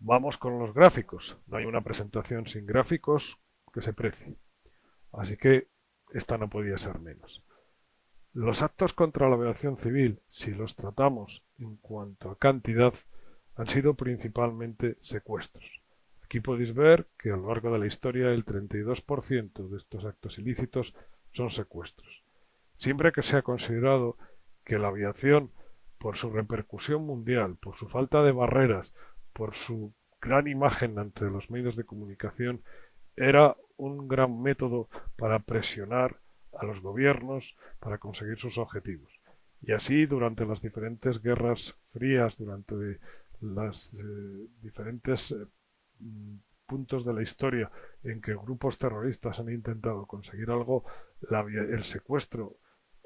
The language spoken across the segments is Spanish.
Vamos con los gráficos. No hay una presentación sin gráficos que se precie. Así que esta no podía ser menos. Los actos contra la aviación civil, si los tratamos en cuanto a cantidad, han sido principalmente secuestros. Aquí podéis ver que a lo largo de la historia el 32% de estos actos ilícitos son secuestros. Siempre que se ha considerado que la aviación, por su repercusión mundial, por su falta de barreras, por su gran imagen ante los medios de comunicación, era un gran método para presionar a los gobiernos para conseguir sus objetivos. Y así, durante las diferentes guerras frías, durante los diferentes puntos de la historia en que grupos terroristas han intentado conseguir algo, el secuestro,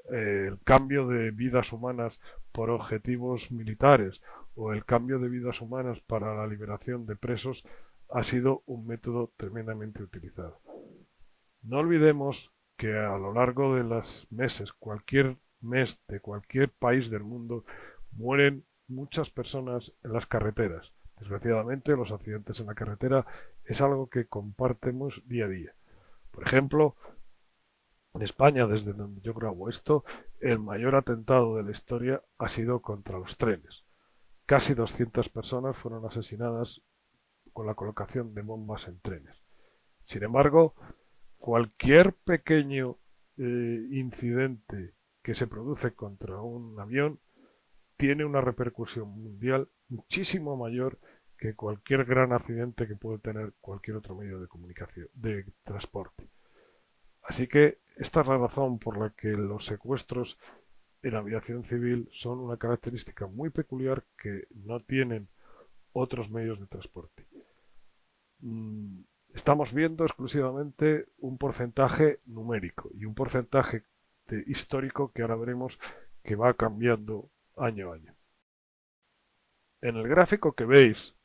el cambio de vidas humanas por objetivos militares o el cambio de vidas humanas para la liberación de presos ha sido un método tremendamente utilizado. No olvidemos que a lo largo de los meses, cualquier mes de cualquier país del mundo, mueren muchas personas en las carreteras. Desgraciadamente, los accidentes en la carretera es algo que compartimos día a día. Por ejemplo, en España, desde donde yo grabo esto, el mayor atentado de la historia ha sido contra los trenes. Casi 200 personas fueron asesinadas con la colocación de bombas en trenes. Sin embargo, cualquier pequeño incidente que se produce contra un avión tiene una repercusión mundial muchísimo mayor que cualquier gran accidente que puede tener cualquier otro medio de comunicación, de transporte. Así que esta es la razón por la que los secuestros en aviación civil son una característica muy peculiar que no tienen otros medios de transporte. Estamos viendo exclusivamente un porcentaje numérico y un porcentaje histórico que ahora veremos que va cambiando año a año. En el gráfico que veis,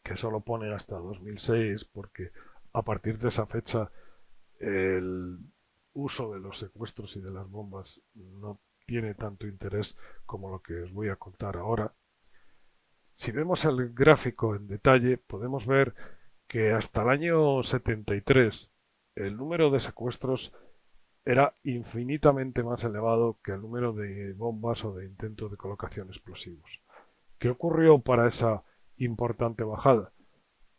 que solo pone hasta 2006, porque a partir de esa fecha el uso de los secuestros y de las bombas no tiene tanto interés como lo que os voy a contar ahora. Si vemos el gráfico en detalle, podemos ver que hasta el año 73 el número de secuestros era infinitamente más elevado que el número de bombas o de intentos de colocación explosivos. ¿Qué ocurrió para esa importante bajada?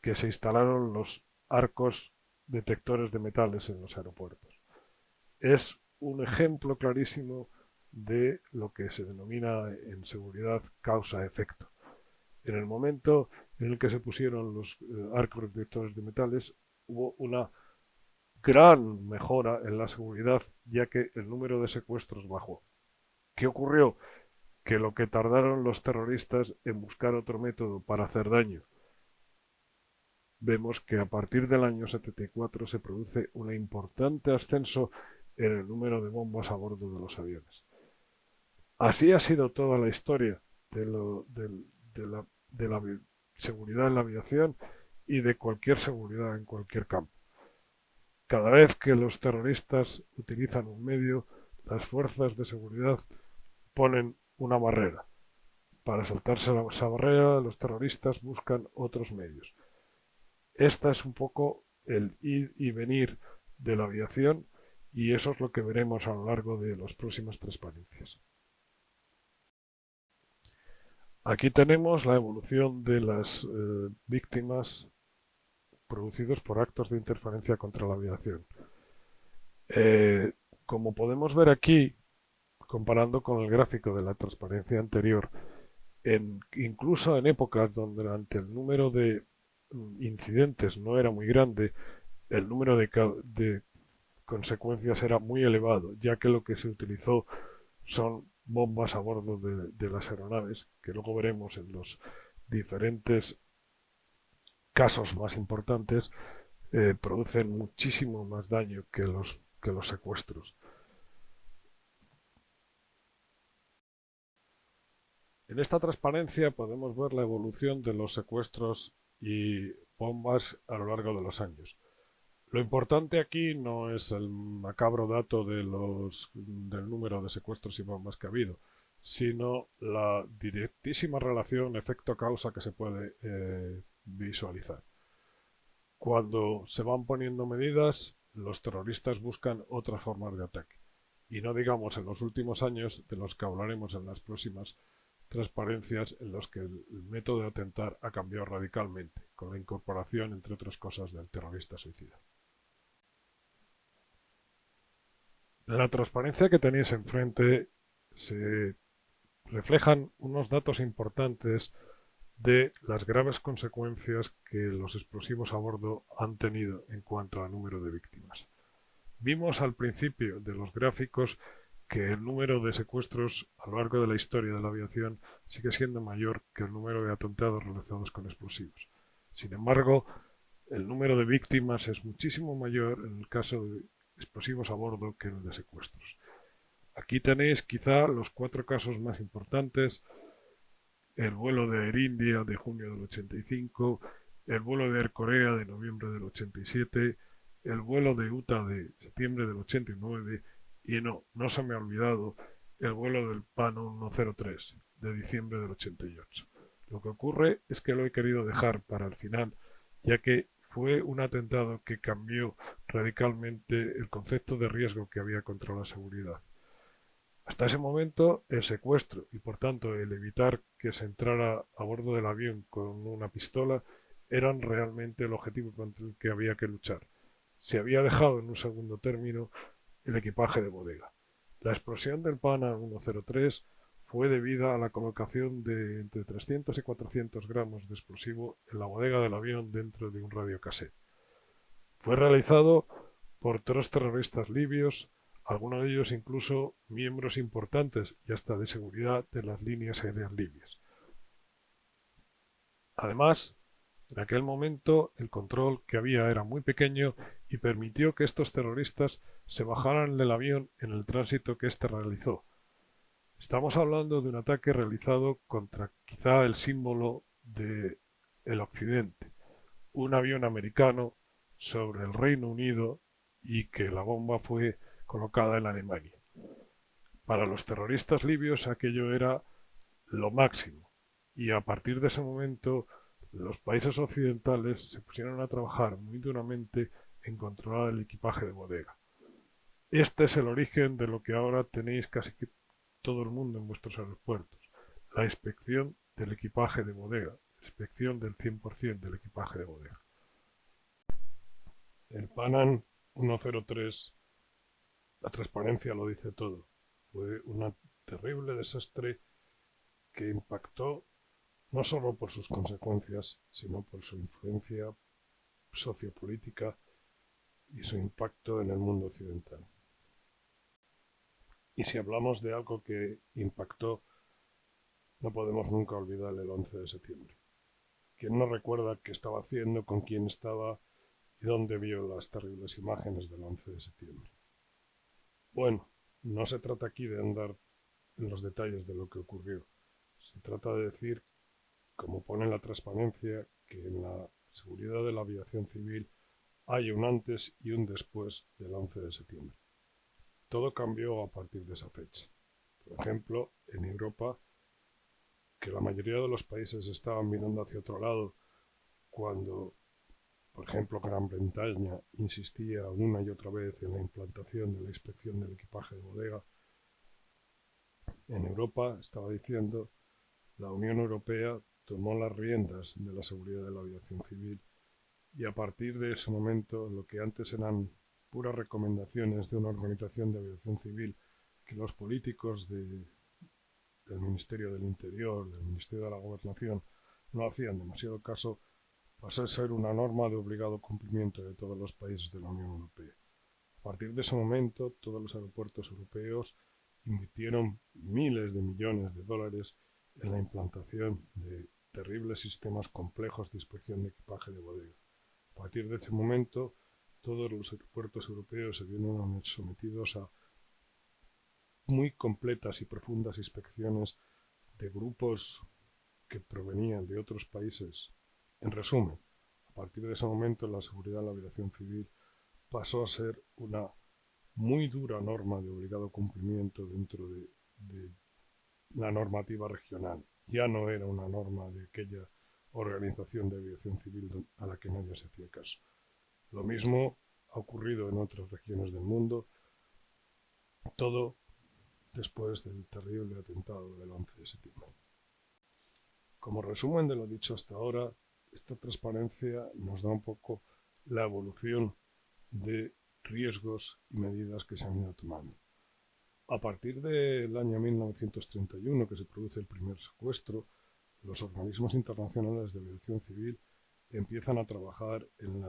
Que se instalaron los arcos detectores de metales en los aeropuertos. Es un ejemplo clarísimo de lo que se denomina en seguridad causa-efecto. En el momento en el que se pusieron los arcos detectores de metales, hubo una gran mejora en la seguridad, ya que el número de secuestros bajó. ¿Qué ocurrió? Que lo que tardaron los terroristas en buscar otro método para hacer daño, vemos que a partir del año 74 se produce un importante ascenso en el número de bombas a bordo de los aviones. Así ha sido toda la historia de la seguridad en la aviación y de cualquier seguridad en cualquier campo. Cada vez que los terroristas utilizan un medio, las fuerzas de seguridad ponen una barrera. Para saltarse esa barrera, los terroristas buscan otros medios. Esta es un poco el ir y venir de la aviación y eso es lo que veremos a lo largo de las próximas transparencias. Aquí tenemos la evolución de las víctimas producidos por actos de interferencia contra la aviación. Eh, Como podemos ver aquí, comparando con el gráfico de la transparencia anterior, incluso en épocas donde ante el número de incidentes no era muy grande, el número de consecuencias era muy elevado, ya que lo que se utilizó son bombas a bordo de las aeronaves, que luego veremos en los diferentes casos más importantes, producen muchísimo más daño que los secuestros. En esta transparencia podemos ver la evolución de los secuestros y bombas a lo largo de los años. Lo importante aquí no es el macabro dato del número de secuestros y bombas que ha habido, sino la directísima relación efecto-causa que se puede visualizar. Cuando se van poniendo medidas, los terroristas buscan otras formas de ataque. Y no digamos en los últimos años, de los que hablaremos en las próximas transparencias, en los que el método de atentar ha cambiado radicalmente, con la incorporación, entre otras cosas, del terrorista suicida. En la transparencia que tenéis enfrente se reflejan unos datos importantes de las graves consecuencias que los explosivos a bordo han tenido en cuanto al número de víctimas. Vimos al principio de los gráficos que el número de secuestros a lo largo de la historia de la aviación sigue siendo mayor que el número de atentados realizados con explosivos. Sin embargo, el número de víctimas es muchísimo mayor en el caso de explosivos a bordo que en el de secuestros. Aquí tenéis quizá los 4 casos más importantes: el vuelo de Air India de junio del 85, el vuelo de Air Corea de noviembre del 87, el vuelo de Utah de septiembre del 89 y no se me ha olvidado el vuelo del PAN 103 de diciembre del 88. Lo que ocurre es que lo he querido dejar para el final, ya que fue un atentado que cambió radicalmente el concepto de riesgo que había contra la seguridad. Hasta ese momento, el secuestro y por tanto el evitar que se entrara a bordo del avión con una pistola eran realmente el objetivo contra el que había que luchar. Se había dejado en un segundo término el equipaje de bodega. La explosión del PANA 103 fue debida a la colocación de entre 300 y 400 gramos de explosivo en la bodega del avión dentro de un radiocassette. Fue realizado por 3 terroristas libios, algunos de ellos incluso miembros importantes y hasta de seguridad de las líneas aéreas libias. Además, en aquel momento el control que había era muy pequeño y permitió que estos terroristas se bajaran del avión en el tránsito que éste realizó. Estamos hablando de un ataque realizado contra quizá el símbolo del occidente, un avión americano sobre el Reino Unido, y que la bomba fue colocada en Alemania. Para los terroristas libios aquello era lo máximo, y a partir de ese momento los países occidentales se pusieron a trabajar muy duramente en controlar el equipaje de bodega. Este es el origen de lo que ahora tenéis casi que todo el mundo en vuestros aeropuertos: la inspección del equipaje de bodega, inspección del 100% del equipaje de bodega. El PANAM 103, la transparencia lo dice todo. Fue un terrible desastre que impactó no solo por sus consecuencias, sino por su influencia sociopolítica y su impacto en el mundo occidental. Y si hablamos de algo que impactó, no podemos nunca olvidar el 11 de septiembre. ¿Quién no recuerda qué estaba haciendo, con quién estaba y dónde vio las terribles imágenes del 11 de septiembre? Bueno, no se trata aquí de andar en los detalles de lo que ocurrió. Se trata de decir, como pone la transparencia, que en la seguridad de la aviación civil hay un antes y un después del 11 de septiembre. Todo cambió a partir de esa fecha. Por ejemplo, en Europa, que la mayoría de los países estaban mirando hacia otro lado cuando, por ejemplo, Gran Bretaña insistía una y otra vez en la implantación de la inspección del equipaje de bodega. En Europa, estaba diciendo, la Unión Europea tomó las riendas de la seguridad de la aviación civil, y a partir de ese momento lo que antes eran puras recomendaciones de una organización de aviación civil que los políticos del Ministerio del Interior, del Ministerio de la Gobernación, no hacían demasiado caso, pasó a ser una norma de obligado cumplimiento de todos los países de la Unión Europea. A partir de ese momento, todos los aeropuertos europeos invirtieron miles de millones de dólares en la implantación de terribles sistemas complejos de inspección de equipaje de bodega. A partir de ese momento, todos los aeropuertos europeos se vieron sometidos a muy completas y profundas inspecciones de grupos que provenían de otros países. En resumen, a partir de ese momento la seguridad de la aviación civil pasó a ser una muy dura norma de obligado cumplimiento dentro de la normativa regional. Ya no era una norma de aquella organización de aviación civil a la que nadie se hacía caso. Lo mismo ha ocurrido en otras regiones del mundo, todo después del terrible atentado del 11 de septiembre. Como resumen de lo dicho hasta ahora, esta transparencia nos da un poco la evolución de riesgos y medidas que se han ido tomando. A partir del año 1931, que se produce el primer secuestro, los organismos internacionales de aviación civil empiezan a trabajar en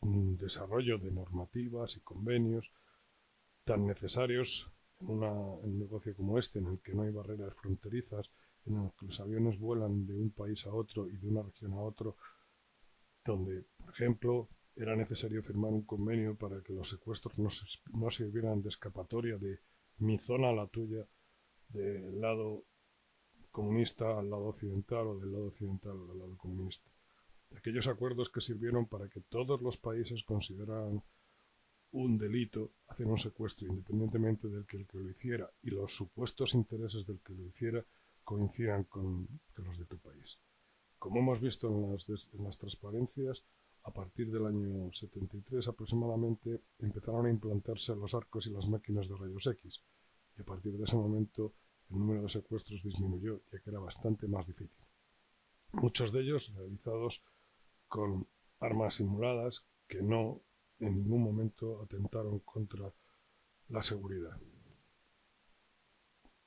el desarrollo de normativas y convenios tan necesarios en un negocio como este, en el que no hay barreras fronterizas, en el que los aviones vuelan de un país a otro y de una región a otro, donde, por ejemplo, era necesario firmar un convenio para que los secuestros no sirvieran de escapatoria de mi zona a la tuya, del lado comunista al lado occidental o del lado occidental al lado comunista. Aquellos acuerdos que sirvieron para que todos los países consideraran un delito hacer un secuestro, independientemente del que el que lo hiciera y los supuestos intereses del que lo hiciera coincidan con los de tu país. Como hemos visto en las transparencias, a partir del año 73 aproximadamente empezaron a implantarse los arcos y las máquinas de rayos X, y a partir de ese momento el número de secuestros disminuyó, ya que era bastante más difícil. Muchos de ellos realizados con armas simuladas que no en ningún momento atentaron contra la seguridad.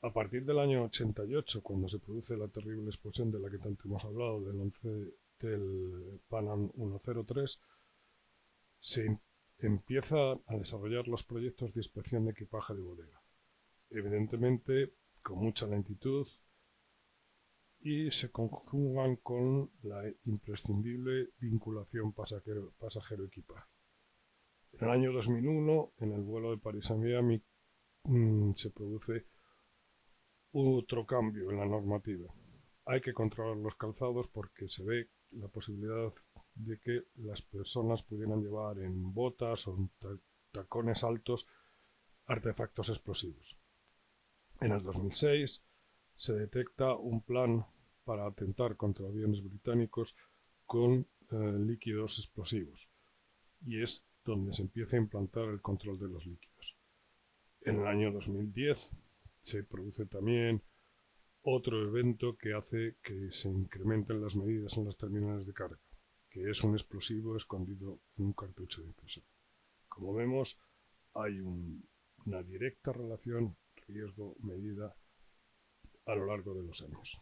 A partir del año 88, cuando se produce la terrible explosión de la que tanto hemos hablado, del Pan Am 103, se empieza a desarrollar los proyectos de inspección de equipaje de bodega. Evidentemente, con mucha lentitud, y se conjugan con la imprescindible vinculación pasajero-equipaje. En el año 2001, en el vuelo de París a Miami, se produce otro cambio en la normativa. Hay que controlar los calzados porque se ve la posibilidad de que las personas pudieran llevar en botas o en tacones altos artefactos explosivos. En el 2006 se detecta un plan para atentar contra aviones británicos con líquidos explosivos, y es donde se empieza a implantar el control de los líquidos. En el año 2010 se produce también otro evento que hace que se incrementen las medidas en las terminales de carga, que es un explosivo escondido en un cartucho de impresora. Como vemos, hay una directa relación riesgo-medida a lo largo de los años.